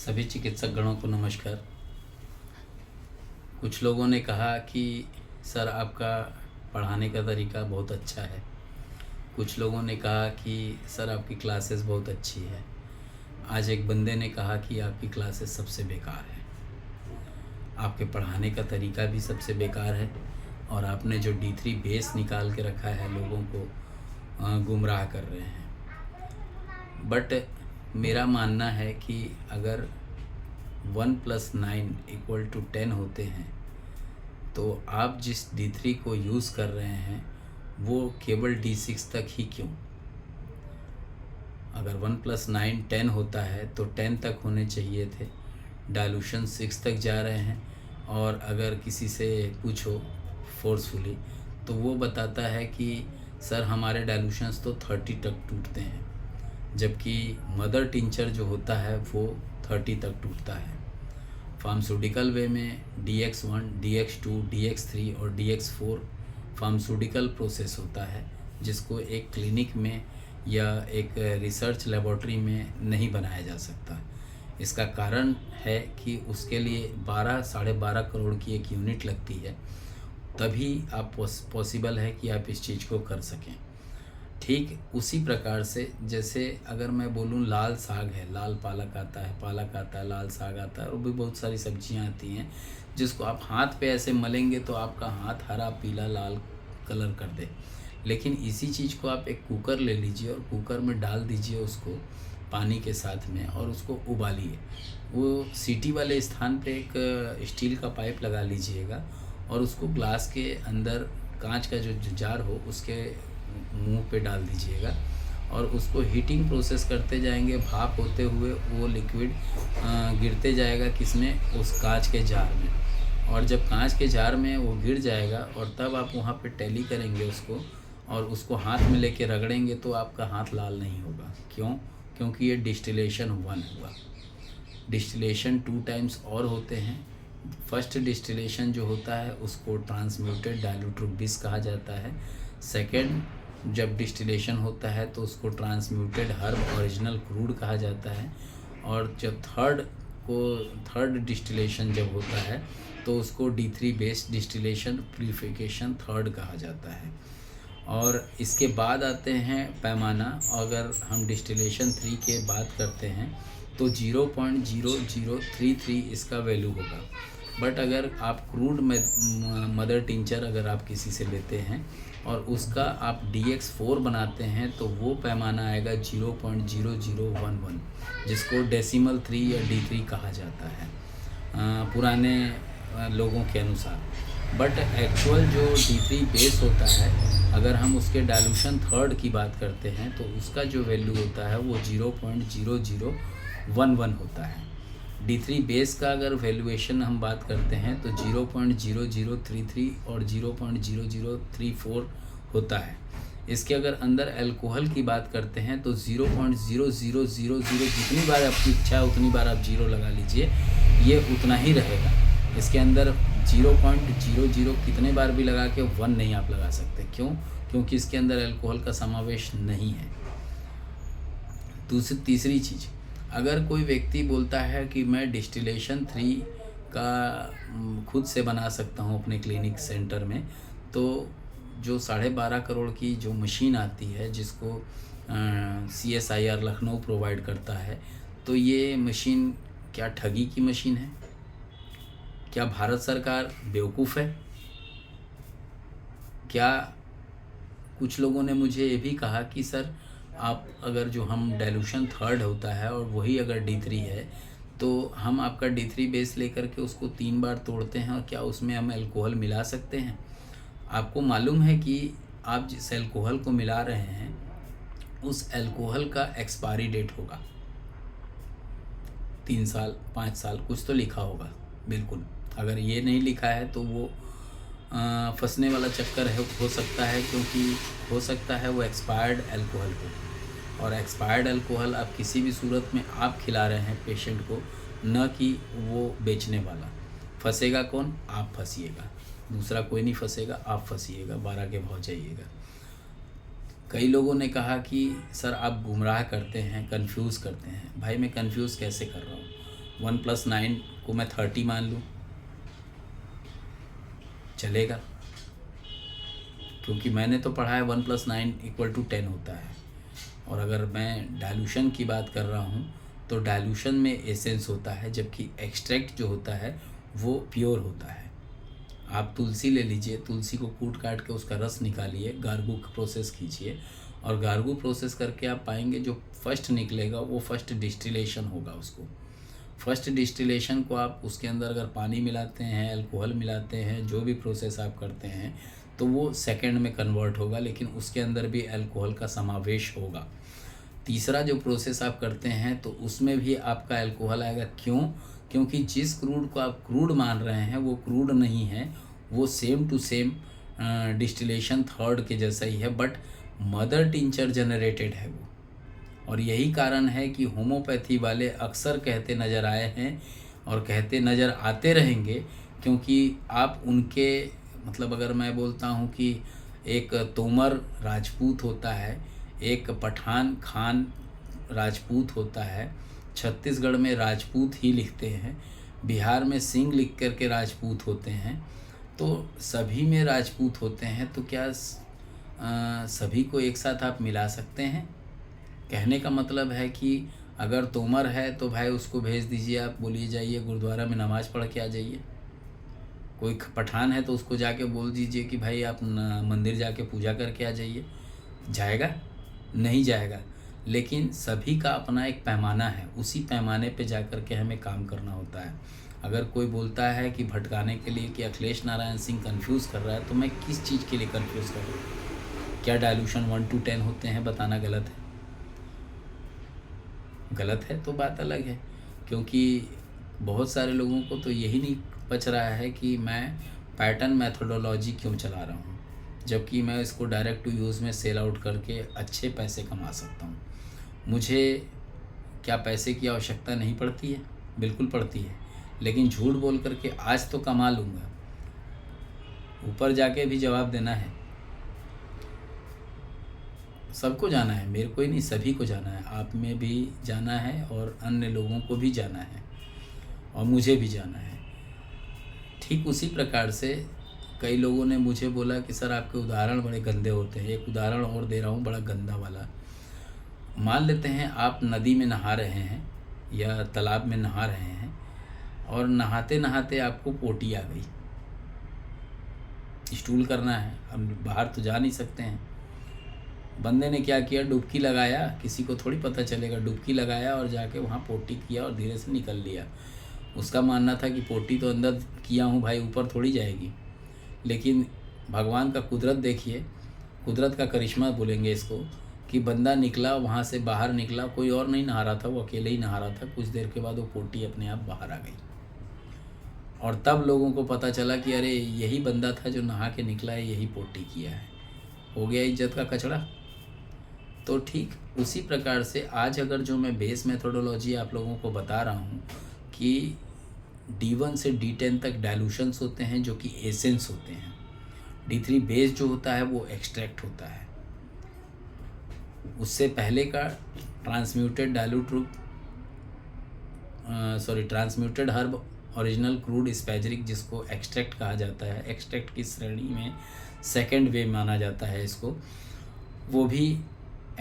सभी चिकित्सक गणों को नमस्कार। कुछ लोगों ने कहा कि सर आपका पढ़ाने का तरीका बहुत अच्छा है। कुछ लोगों ने कहा कि सर आपकी क्लासेस बहुत अच्छी है। आज एक बंदे ने कहा कि आपकी क्लासेस सबसे बेकार है, आपके पढ़ाने का तरीका भी सबसे बेकार है और आपने जो D3 बेस निकाल के रखा है लोगों को गुमराह कर रहे हैं। बट मेरा मानना है कि अगर 1 + 9 = 10 होते हैं तो आप जिस D3 को यूज़ कर रहे हैं वो केवल D6 तक ही क्यों? अगर 1 + 9 10 होता है तो 10 तक होने चाहिए थे। डाइल्यूशन 6 तक जा रहे हैं और अगर किसी से पूछो फोर्सफुली तो वो बताता है कि सर हमारे डाइल्यूशंस तो 30 तक टूटते हैं, जबकि मदर टिंचर जो होता है वो 30 तक टूटता है। फार्मास्यूटिकल वे में DX1, DX2, DX3 और DX4 फार्मास्यूटिकल प्रोसेस होता है जिसको एक क्लिनिक में या एक रिसर्च लेबॉर्ट्री में नहीं बनाया जा सकता। इसका कारण है कि उसके लिए 12-12.5 करोड़ की एक यूनिट लगती है, तभी आप पॉसिबल है कि आप इस चीज़ को कर सकें। ठीक उसी प्रकार से जैसे अगर मैं बोलूँ लाल साग है, लाल पालक आता है, लाल साग आता है और भी बहुत सारी सब्जियां आती हैं जिसको आप हाथ पे ऐसे मलेंगे तो आपका हाथ हरा पीला लाल कलर कर दे। लेकिन इसी चीज़ को आप एक कुकर ले लीजिए और कुकर में डाल दीजिए उसको पानी के साथ में और उसको उबालिए। वो सीटी वाले स्थान पे एक स्टील का पाइप लगा लीजिएगा और उसको ग्लास के अंदर कांच का जो जार हो उसके मुंह पे डाल दीजिएगा और उसको हीटिंग प्रोसेस करते जाएंगे। भाप होते हुए वो लिक्विड गिरते जाएगा किसमें? उस कांच के जार में। और जब कांच के जार में वो गिर जाएगा और तब आप वहाँ पे टैली करेंगे उसको और उसको हाथ में लेके रगड़ेंगे तो आपका हाथ लाल नहीं होगा। क्यों? क्योंकि ये डिस्टिलेशन 1 हुआ। डिस्टिलेशन 2 टाइम्स और होते हैं। फर्स्ट डिस्टिलेशन जो होता है उसको ट्रांसम्यूटेड डाइल्यूटेड बिस कहा जाता है। सेकेंड जब डिस्टिलेशन होता है तो उसको ट्रांसम्यूटेड हर्ब ओरिजिनल क्रूड कहा जाता है। और जब थर्ड डिस्टिलेशन जब होता है तो उसको D3 based distillation purification third कहा जाता है। और इसके बाद आते हैं पैमाना। अगर हम डिस्टिलेशन 3 के बात करते हैं तो 0.0033 इसका वैल्यू होगा। बट अगर आप क्रूड मदर टिंचर अगर आप किसी से लेते हैं और उसका आप DX4 बनाते हैं तो वो पैमाना आएगा 0.0011, जिसको डेसिमल 3 या D3 कहा जाता है पुराने लोगों के अनुसार। बट एक्चुअल जो D3 बेस होता है अगर हम उसके डाइल्यूशन थर्ड की बात करते हैं तो उसका जो वैल्यू होता है वो 0.0011 होता है। D3 बेस का अगर वैल्यूएशन हम बात करते हैं तो 0.0033 और 0.0034 होता है। इसके अगर अंदर अल्कोहल की बात करते हैं तो 0.0000 जितनी बार आपकी इच्छा है उतनी बार आप जीरो लगा लीजिए, ये उतना ही रहेगा। इसके अंदर 0.00 कितने बार भी लगा के 1 नहीं आप लगा सकते। क्यों? क्योंकि इसके अंदर अल्कोहल का समावेश नहीं है। तीसरी चीज़, अगर कोई व्यक्ति बोलता है कि मैं डिस्टिलेशन 3 का खुद से बना सकता हूँ अपने क्लिनिक सेंटर में, तो जो 12.5 करोड़ की जो मशीन आती है जिसको CSIR लखनऊ प्रोवाइड करता है, तो ये मशीन क्या ठगी की मशीन है? क्या भारत सरकार बेवकूफ़ है? क्या कुछ लोगों ने मुझे ये भी कहा कि सर आप अगर जो हम डाइल्यूशन थर्ड होता है और वही अगर D3 है तो हम आपका D3 बेस लेकर के उसको 3 बार तोड़ते हैं और क्या उसमें हम अल्कोहल मिला सकते हैं? आपको मालूम है कि आप जिस अल्कोहल को मिला रहे हैं उस अल्कोहल का एक्सपायरी डेट होगा 3 साल 5 साल कुछ तो लिखा होगा। बिल्कुल, अगर ये नहीं लिखा है तो वो फंसने वाला चक्कर है, हो सकता है, क्योंकि हो सकता है वो एक्सपायर्ड अल्कोहल हो और एक्सपायर्ड अल्कोहल आप किसी भी सूरत में आप खिला रहे हैं पेशेंट को, न कि वो बेचने वाला। फंसेगा कौन? आप फंसिएगा, दूसरा कोई नहीं फंसेगा, आप फंसिएगा, 12 के भाव जाइएगा। कई लोगों ने कहा कि सर आप गुमराह करते हैं, कंफ्यूज करते हैं। भाई मैं कंफ्यूज कैसे कर रहा हूँ? 1+9 को मैं 30 मान लूँ, चलेगा? क्योंकि मैंने तो पढ़ा है 1+9 = 10 होता है। और अगर मैं डाइल्यूशन की बात कर रहा हूँ तो डाइल्यूशन में एसेंस होता है, जबकि एक्सट्रैक्ट जो होता है वो प्योर होता है। आप तुलसी ले लीजिए, तुलसी को कूट काट के उसका रस निकालिए, गार्गू प्रोसेस कीजिए, और गार्गू प्रोसेस करके आप पाएंगे जो फर्स्ट निकलेगा वो फर्स्ट डिस्टिलेशन होगा। उसको फर्स्ट डिस्टिलेशन को आप उसके अंदर अगर पानी मिलाते हैं, अल्कोहल मिलाते हैं, जो भी प्रोसेस आप करते हैं, तो वो सेकंड में कन्वर्ट होगा, लेकिन उसके अंदर भी अल्कोहल का समावेश होगा। तीसरा जो प्रोसेस आप करते हैं तो उसमें भी आपका अल्कोहल आएगा। क्यों? क्योंकि जिस क्रूड को आप क्रूड मान रहे हैं वो क्रूड नहीं है, वो same to same distillation third के जैसा ही है, बट मदर टिंचर जनरेटेड है वो। और यही कारण है कि होम्योपैथी वाले अक्सर कहते नज़र आए हैं और कहते नज़र आते रहेंगे, क्योंकि आप उनके मतलब अगर मैं बोलता हूँ कि एक तोमर राजपूत होता है, एक पठान खान राजपूत होता है, छत्तीसगढ़ में राजपूत ही लिखते हैं, बिहार में सिंह लिख कर के राजपूत होते हैं, तो सभी में राजपूत होते हैं, तो क्या सभी को एक साथ आप मिला सकते हैं? कहने का मतलब है कि अगर तोमर है तो भाई उसको भेज दीजिए, आप बोलिए जाइए गुरुद्वारा में नमाज़ पढ़ के आ जाइए। कोई पठान है तो उसको जाके बोल दीजिए कि भाई आप मंदिर जाके पूजा करके आ जाइए। जाएगा? नहीं जाएगा। लेकिन सभी का अपना एक पैमाना है, उसी पैमाने पे जा कर के हमें काम करना होता है। अगर कोई बोलता है कि भटकाने के लिए कि अखिलेश नारायण सिंह कंफ्यूज कर रहा है, तो मैं किस चीज़ के लिए कंफ्यूज कर रहा हूँ? क्या डाइल्यूशन 1 to 10 होते हैं? बताना गलत है। गलत है तो बात अलग है, क्योंकि बहुत सारे लोगों को तो यही नहीं बच रहा है कि मैं पैटर्न मेथोडोलॉजी क्यों चला रहा हूँ, जबकि मैं इसको डायरेक्ट टू यूज़ में सेल आउट करके अच्छे पैसे कमा सकता हूँ। मुझे क्या पैसे की आवश्यकता नहीं पड़ती है? बिल्कुल पड़ती है, लेकिन झूठ बोल करके आज तो कमा लूँगा, ऊपर जाके भी जवाब देना है। सबको जाना है, मेरे को ही नहीं, सभी को जाना है। आप में भी जाना है और अन्य लोगों को भी जाना है और मुझे भी जाना है। ठीक उसी प्रकार से कई लोगों ने मुझे बोला कि सर आपके उदाहरण बड़े गंदे होते हैं। एक उदाहरण और दे रहा हूँ बड़ा गंदा वाला। मान लेते हैं आप नदी में नहा रहे हैं या तालाब में नहा रहे हैं और नहाते नहाते आपको पोटी आ गई, स्टूल करना है, हम बाहर तो जा नहीं सकते हैं। बंदे ने क्या किया, डुबकी लगाया, किसी को थोड़ी पता चलेगा, डुबकी लगाया और जाके वहाँ पोटी किया और धीरे से निकल लिया। उसका मानना था कि पोटी तो अंदर किया हूँ भाई, ऊपर थोड़ी जाएगी। लेकिन भगवान का कुदरत देखिए, कुदरत का करिश्मा बोलेंगे इसको, कि बंदा निकला, वहाँ से बाहर निकला, कोई और नहीं नहा रहा था, वो अकेले ही नहा रहा था। कुछ देर के बाद वो पोटी अपने आप बाहर आ गई और तब लोगों को पता चला कि अरे यही बंदा था जो नहा के निकला है, यही पोटी किया है। हो गया इज्जत का कचड़ा। तो ठीक उसी प्रकार से आज अगर जो मैं बेस मेथोडोलॉजी आप लोगों को बता रहा हूँ कि D1 से D10 तक डाइल्यूशंस होते हैं जो कि एसेंस होते हैं। D3 बेस जो होता है वो एक्सट्रैक्ट होता है। उससे पहले का transmuted transmuted herb original crude spagyric, जिसको एक्सट्रैक्ट कहा जाता है, एक्सट्रैक्ट की श्रेणी में सेकेंड वे माना जाता है इसको, वो भी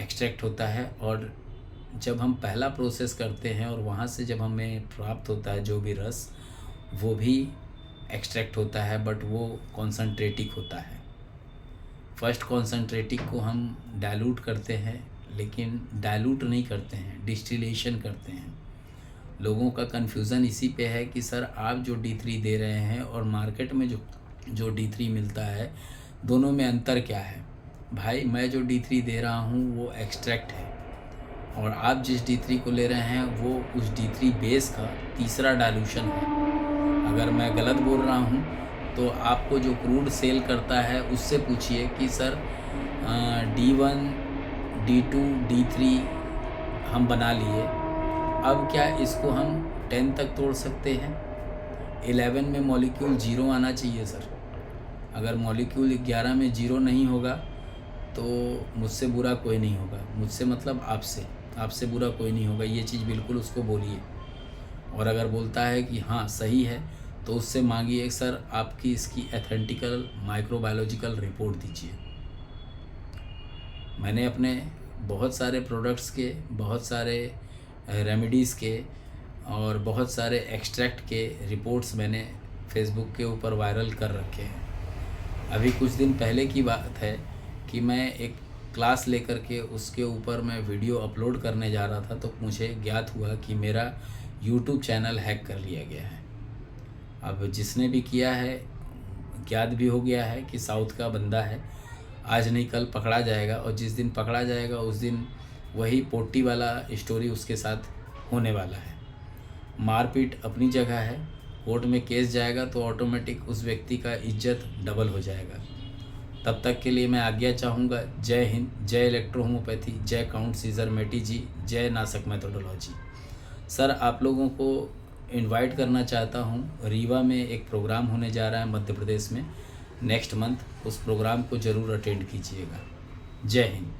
एक्सट्रैक्ट होता है। और जब हम पहला प्रोसेस करते हैं और वहाँ से जब हमें प्राप्त होता है जो भी रस, वो भी एक्सट्रैक्ट होता है, बट वो कॉन्सनट्रेटिक होता है। फर्स्ट कॉन्सनट्रेटिक को हम डाइल्यूट करते हैं, लेकिन डाइल्यूट नहीं करते हैं, डिस्टिलेशन करते हैं। लोगों का कन्फ्यूज़न इसी पे है कि सर आप जो D3 दे रहे हैं और मार्केट में जो D3 मिलता है, दोनों में अंतर क्या है? भाई मैं जो D3 दे रहा हूँ वो एक्सट्रैक्ट है और आप जिस D3 को ले रहे हैं वो उस D3 बेस का तीसरा डाइल्यूशन है। अगर मैं गलत बोल रहा हूँ तो आपको जो क्रूड सेल करता है उससे पूछिए कि सर D1, D2, D3 हम बना लिए, अब क्या इसको हम 10 तक तोड़ सकते हैं? 11 में मॉलिक्यूल 0 आना चाहिए सर। अगर मॉलिक्यूल 11 में 0 नहीं होगा तो मुझसे बुरा कोई नहीं होगा। मुझसे मतलब आपसे बुरा कोई नहीं होगा, ये चीज़ बिल्कुल उसको बोलिए। और अगर बोलता है कि हाँ सही है तो उससे मांगिए सर आपकी इसकी एथेंटिकल माइक्रोबायोलॉजिकल रिपोर्ट दीजिए। मैंने अपने बहुत सारे प्रोडक्ट्स के, बहुत सारे रेमेडीज़ के और बहुत सारे एक्सट्रैक्ट के रिपोर्ट्स मैंने फेसबुक के ऊपर वायरल कर रखे हैं। अभी कुछ दिन पहले की बात है कि मैं एक क्लास लेकर के उसके ऊपर मैं वीडियो अपलोड करने जा रहा था, तो मुझे ज्ञात हुआ कि मेरा यूट्यूब चैनल हैक कर लिया गया है। अब जिसने भी किया है ज्ञात भी हो गया है कि साउथ का बंदा है, आज नहीं कल पकड़ा जाएगा, और जिस दिन पकड़ा जाएगा उस दिन वही पोटी वाला स्टोरी उसके साथ होने वाला है। मारपीट अपनी जगह है, कोर्ट में केस जाएगा तो ऑटोमेटिक उस व्यक्ति का इज्जत डबल हो जाएगा। तब तक के लिए मैं आज्ञा चाहूँगा। जय हिंद, जय इलेक्ट्रो होम्योपैथी, जय काउंट सीजर मेटी जी, जय नासक मेथोडोलॉजी। सर आप लोगों को इनवाइट करना चाहता हूँ, रीवा में एक प्रोग्राम होने जा रहा है मध्य प्रदेश में नेक्स्ट मंथ, उस प्रोग्राम को ज़रूर अटेंड कीजिएगा। जय हिंद।